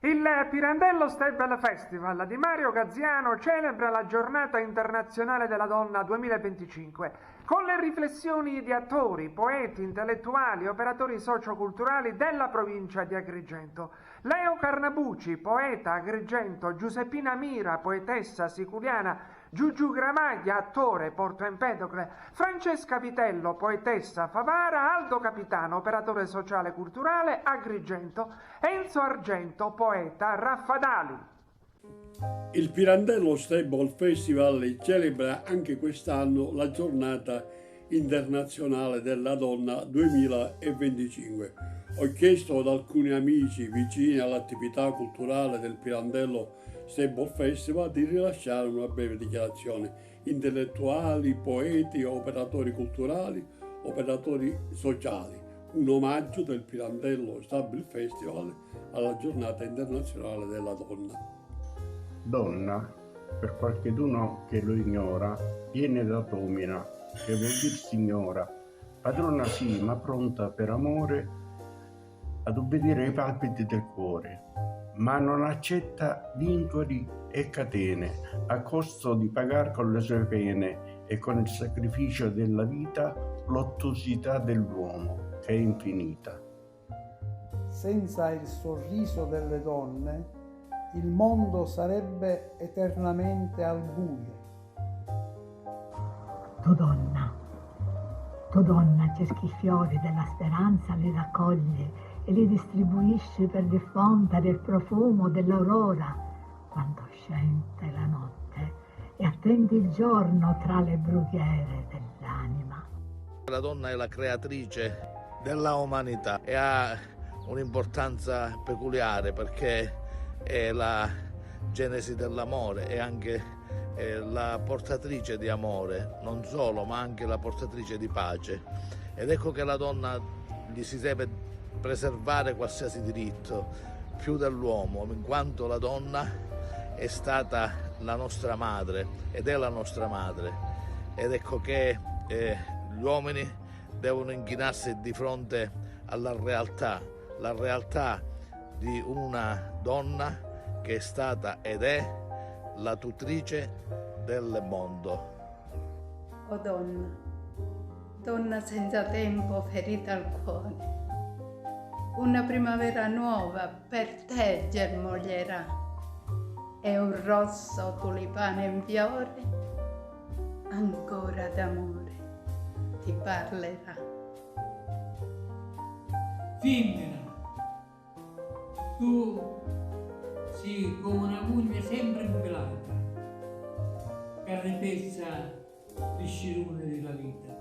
Il Pirandello Stable Festival di Mario Gaziano celebra la Giornata Internazionale della Donna 2025 con le riflessioni di attori, poeti, intellettuali, operatori socioculturali della provincia di Agrigento. Leo Carnabuci, poeta Agrigento, Giuseppina Mira, poetessa siculiana, Giugiu Gramaglia, attore Porto Empedocle, Francesca Vitello, poetessa Favara, Aldo Capitano, operatore sociale culturale Agrigento, Enzo Argento, poeta Raffadali. Il Pirandello Stable Festival celebra anche quest'anno la Giornata Internazionale della Donna 2025. Ho chiesto ad alcuni amici vicini all'attività culturale del Pirandello Stable Festival di rilasciare una breve dichiarazione. Intellettuali, poeti, operatori culturali, operatori sociali. Un omaggio del Pirandello Stable Festival alla Giornata Internazionale della Donna. Donna, per qualcheduno che lo ignora, viene da domina, che vuol dire signora. Padrona sì, ma pronta per amore ad obbedire ai palpiti del cuore, ma non accetta vincoli e catene, a costo di pagar con le sue pene e con il sacrificio della vita l'ottusità dell'uomo, che è infinita. Senza il sorriso delle donne, il mondo sarebbe eternamente al buio. Tu donna cerchi i fiori della speranza, li raccogli e li distribuisci per diffondere il profumo dell'aurora quando scende la notte e attendi il giorno tra le brughiere dell'anima. La donna è la creatrice della umanità e ha un'importanza peculiare perché è la genesi dell'amore e anche la portatrice di amore, non solo, ma anche la portatrice di pace. Ed ecco che la donna gli si deve preservare qualsiasi diritto, più dell'uomo, in quanto la donna è stata la nostra madre ed è la nostra madre. Ed ecco che gli uomini devono inchinarsi di fronte alla realtà, la realtà di una donna che è stata ed è la tutrice del mondo. Oh donna, donna senza tempo, ferita al cuore, una primavera nuova per te germoglierà e un rosso tulipano in fiore ancora d'amore ti parlerà. Femmina, tu sii come una moglie sempre invelata, carnetezza di scirone della vita.